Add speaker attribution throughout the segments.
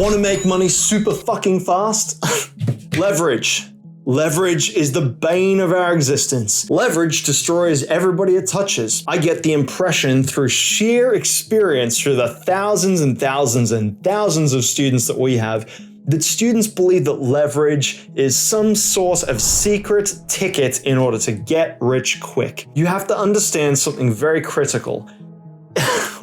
Speaker 1: Want to make money super fucking fast? Leverage. Leverage is the bane of our existence. Leverage destroys everybody it touches. I get the impression through sheer experience through the thousands and thousands and thousands of students that we have that students believe that leverage is some sort of secret ticket in order to get rich quick. You have to understand something very critical.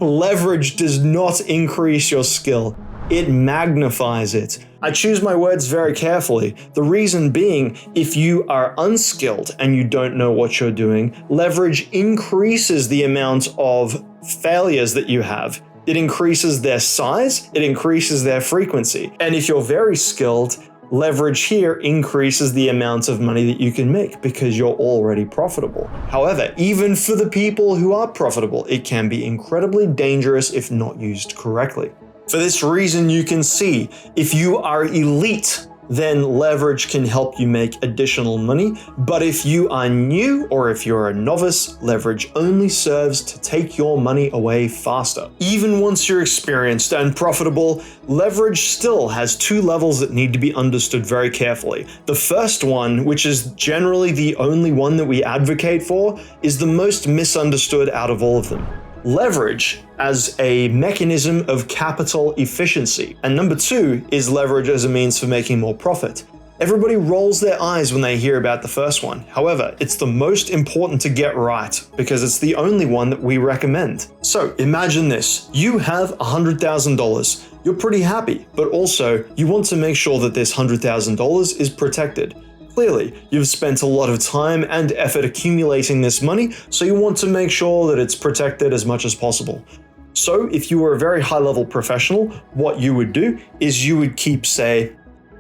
Speaker 1: Leverage does not increase your skill. It magnifies it. I choose my words very carefully. The reason being, if you are unskilled and you don't know what you're doing, leverage increases the amount of failures that you have. It increases their size, it increases their frequency. And if you're very skilled, leverage here increases the amount of money that you can make because you're already profitable. However, even for the people who are profitable, it can be incredibly dangerous if not used correctly. For this reason, you can see if you are elite, then leverage can help you make additional money. But if you are new or if you're a novice, leverage only serves to take your money away faster. Even once you're experienced and profitable, leverage still has two levels that need to be understood very carefully. The first one, which is generally the only one that we advocate for, is the most misunderstood out of all of them. Leverage as a mechanism of capital efficiency. And number two is leverage as a means for making more profit. Everybody rolls their eyes when they hear about the first one. However, it's the most important to get right because it's the only one that we recommend. So imagine this, you have $100,000. You're pretty happy, but also you want to make sure that this $100,000 is protected. Clearly, you've spent a lot of time and effort accumulating this money, so you want to make sure that it's protected as much as possible. So if you were a very high-level professional, what you would do is you would keep, say,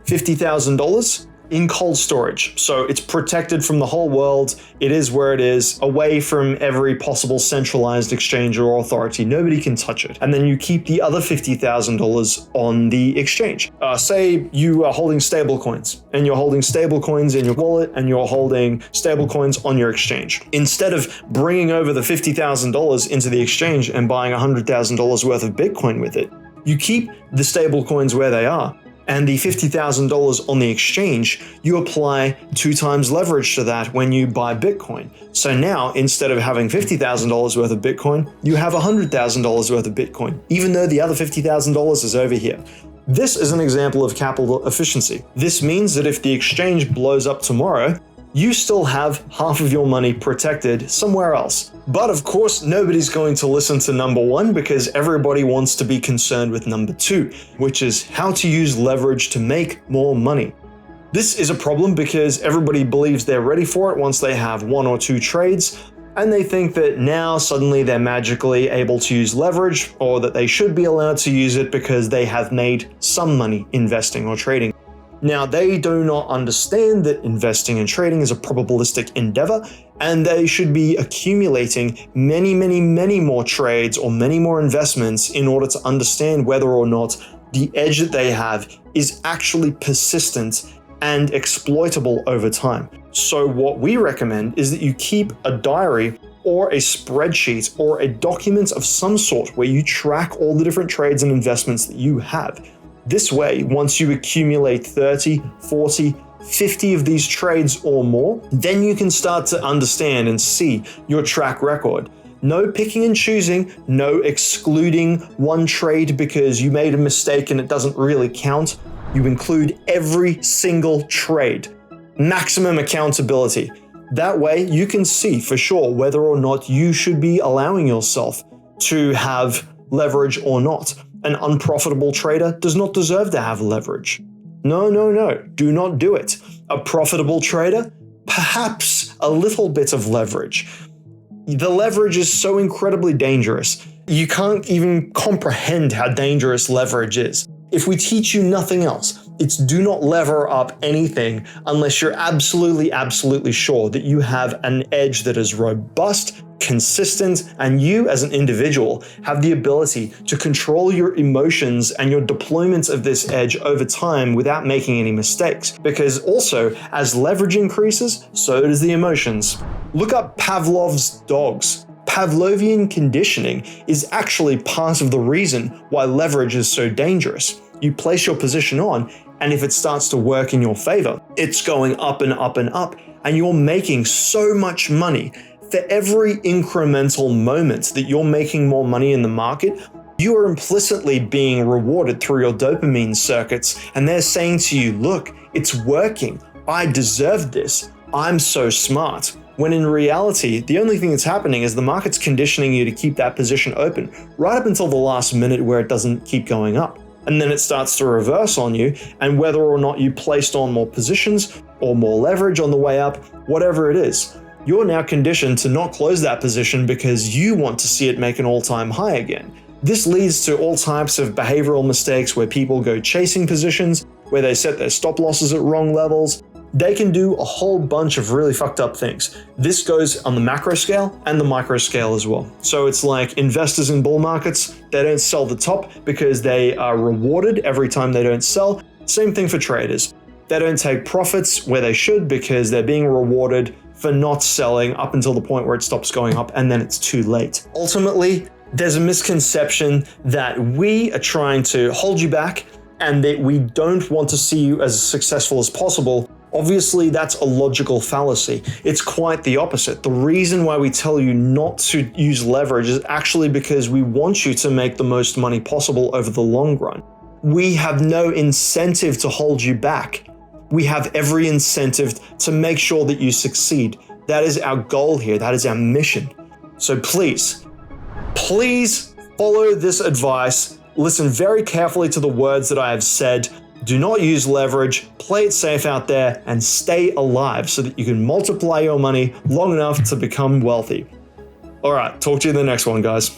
Speaker 1: $50,000 in cold storage. So it's protected from the whole world. It is where it is, away from every possible centralized exchange or authority. Nobody can touch it. And then you keep the other $50,000 on the exchange. Say you are holding stable coins and you're holding stable coins in your wallet and you're holding stable coins on your exchange. Instead of bringing over the $50,000 into the exchange and buying $100,000 worth of Bitcoin with it, you keep the stable coins where they are. And the $50,000 on the exchange, you apply 2 times leverage to that when you buy Bitcoin. So now, instead of having $50,000 worth of Bitcoin, you have $100,000 worth of Bitcoin, even though the other $50,000 is over here. This is an example of capital efficiency. This means that if the exchange blows up tomorrow, you still have half of your money protected somewhere else. But of course, nobody's going to listen to number one because everybody wants to be concerned with number two, which is how to use leverage to make more money. This is a problem because everybody believes they're ready for it once they have 1 or 2 trades, and they think that now suddenly they're magically able to use leverage, or that they should be allowed to use it because they have made some money investing or trading. Now, they do not understand that investing and trading is a probabilistic endeavor, and they should be accumulating many, many, many more trades or many more investments in order to understand whether or not the edge that they have is actually persistent and exploitable over time. So what we recommend is that you keep a diary or a spreadsheet or a document of some sort where you track all the different trades and investments that you have. This way, once you accumulate 30, 40, 50 of these trades or more, then you can start to understand and see your track record. No picking and choosing, no excluding one trade because you made a mistake and it doesn't really count. You include every single trade. Maximum accountability. That way you can see for sure whether or not you should be allowing yourself to have leverage or not. An unprofitable trader does not deserve to have leverage. No, do not do it. A profitable trader, perhaps a little bit of leverage. The leverage is so incredibly dangerous. You can't even comprehend how dangerous leverage is. If we teach you nothing else, it's do not lever up anything unless you're absolutely sure that you have an edge that is robust, consistent, and you as an individual have the ability to control your emotions and your deployment of this edge over time without making any mistakes. Because also, as leverage increases, so does the emotions. Look up Pavlov's dogs. Pavlovian conditioning is actually part of the reason why leverage is so dangerous. you place your position on, and if it starts to work in your favor, it's going up and up and up, and you're making so much money. For every incremental moment that you're making more money in the market, you are implicitly being rewarded through your dopamine circuits, and they're saying to you, look, it's working. I deserve this. I'm so smart. When in reality, the only thing that's happening is the market's conditioning you to keep that position open right up until the last minute where it doesn't keep going up. And then it starts to reverse on you, and whether or not you placed on more positions or more leverage on the way up, whatever it is, you're now conditioned to not close that position because you want to see it make an all-time high again. This leads to all types of behavioral mistakes where people go chasing positions, where they set their stop losses at wrong levels. They can do a whole bunch of really fucked up things. This goes on the macro scale and the micro scale as well. So it's like investors in bull markets, they don't sell the top because they are rewarded every time they don't sell. Same thing for traders. They don't take profits where they should because they're being rewarded for not selling up until the point where it stops going up, and then it's too late. Ultimately, there's a misconception that we are trying to hold you back and that we don't want to see you as successful as possible. Obviously, that's a logical fallacy. It's quite the opposite. The reason why we tell you not to use leverage is actually because we want you to make the most money possible over the long run. We have no incentive to hold you back. We have every incentive to make sure that you succeed. That is our goal here. That is our mission. So please follow this advice. Listen very carefully to the words that I have said. Do not use leverage, play it safe out there, and stay alive so that you can multiply your money long enough to become wealthy. All right, talk to you in the next one, guys.